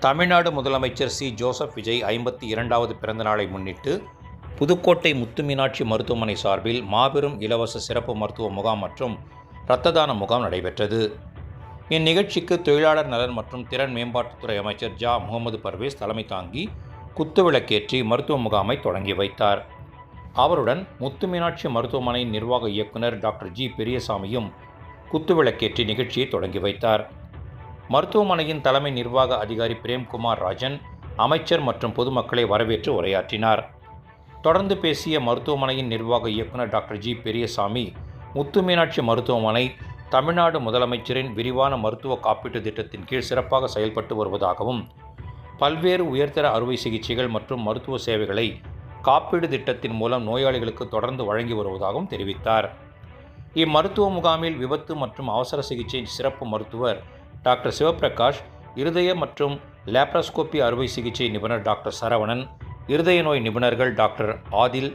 தமிழ்நாடு முதலமைச்சர் C. Joseph Vijay 52வது பிறந்த நாளை முன்னிட்டு புதுக்கோட்டை முத்துமீனாட்சி மருத்துவமனை சார்பில் மாபெரும் இலவச சிறப்பு மருத்துவ முகாம் மற்றும் இரத்த தான முகாம் நடைபெற்றது. இந்நிகழ்ச்சிக்கு தொழிலாளர் நலன் மற்றும் திறன் மேம்பாட்டுத்துறை அமைச்சர் ஜ. முகமது பர்வேஸ் தலைமை தாங்கி குத்துவிளக்கேற்றி மருத்துவ முகாமை தொடங்கி வைத்தார். அவருடன் முத்துமீனாட்சி மருத்துவமனை நிர்வாக இயக்குனர் டாக்டர் ஜி. பெரியசாமியும் குத்துவிளக்கேற்றி நிகழ்ச்சியை தொடங்கி வைத்தார். மருத்துவமனையின் தலைமை நிர்வாக அதிகாரி பிரேம்குமார் ராஜன் அமைச்சர் மற்றும் பொதுமக்களை வரவேற்று உரையாற்றினார். தொடர்ந்து பேசிய மருத்துவமனையின் நிர்வாக இயக்குனர் டாக்டர் ஜி. பெரியசாமி, முத்துமீனாட்சி மருத்துவமனை தமிழ்நாடு முதலமைச்சரின் விரிவான மருத்துவ காப்பீட்டு திட்டத்தின் கீழ் சிறப்பாக செயல்பட்டு வருவதாகவும், பல்வேறு உயர்தர அறுவை சிகிச்சைகள் மற்றும் மருத்துவ சேவைகளை காப்பீடு திட்டத்தின் மூலம் நோயாளிகளுக்கு தொடர்ந்து வழங்கி வருவதாகவும் தெரிவித்தார். இம்மருத்துவ முகாமில் விபத்து மற்றும் அவசர சிகிச்சை சிறப்பு மருத்துவர் டாக்டர் சிவபிரகாஷ், இருதய மற்றும் லேப்ராஸ்கோபி அறுவை சிகிச்சை நிபுணர் டாக்டர் சரவணன், இருதய நோய் நிபுணர்கள் டாக்டர் ஆதில்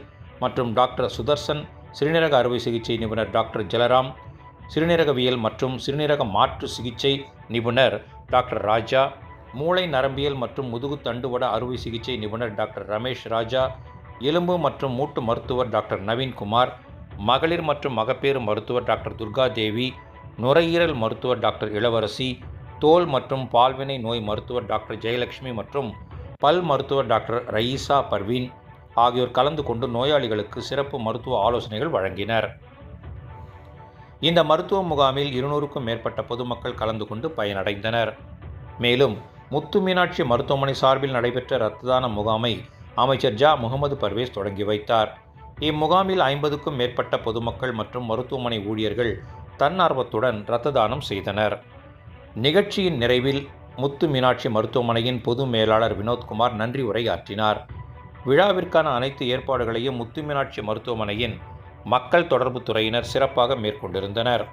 மற்றும் டாக்டர் சுதர்சன், சிறுநீரக அறுவை சிகிச்சை நிபுணர் டாக்டர் ஜலராம், சிறுநீரகவியல் மற்றும் சிறுநீரக மாற்று சிகிச்சை நிபுணர் டாக்டர் ராஜா, மூளை நரம்பியல் மற்றும் முதுகு தண்டுவட அறுவை சிகிச்சை நிபுணர் டாக்டர் ரமேஷ் ராஜா, எலும்பு மற்றும் மூட்டு மருத்துவர் டாக்டர் நவீன்குமார், மகளிர் மற்றும் மகப்பேறு மருத்துவர் டாக்டர் துர்கா தேவி, நுரையீரல் மருத்துவர் டாக்டர் இளவரசி, தோல் மற்றும் பால்வினை நோய் மருத்துவர் டாக்டர் ஜெயலட்சுமி மற்றும் பல் மருத்துவர் டாக்டர் ரயீசா பர்வீன் ஆகியோர் கலந்து கொண்டு நோயாளிகளுக்கு சிறப்பு மருத்துவ ஆலோசனைகள் வழங்கினர். இந்த மருத்துவ முகாமில் 200க்கும் மேற்பட்ட பொதுமக்கள் கலந்து கொண்டு பயனடைந்தனர். மேலும் முத்துமீனாட்சி மருத்துவமனை சார்பில் நடைபெற்ற இரத்த தான முகாமை அமைச்சர் ஜ. முகமது பர்வேஸ் தொடங்கி வைத்தார். இம்முகாமில் 50க்கும் மேற்பட்ட பொதுமக்கள் மற்றும் மருத்துவமனை ஊழியர்கள் தன்னார்வத்துடன் இரத்த தானம் செய்தனர். நிகழ்ச்சியின் நிறைவில் முத்துமீனாட்சி மருத்துவமனையின் பொது மேலாளர் வினோத்குமார் நன்றி உரையாற்றினார். விழாவிற்கான அனைத்து ஏற்பாடுகளையும் முத்துமீனாட்சி மருத்துவமனையின் மக்கள் தொடர்பு துறையினர் சிறப்பாக மேற்கொண்டிருந்தனர்.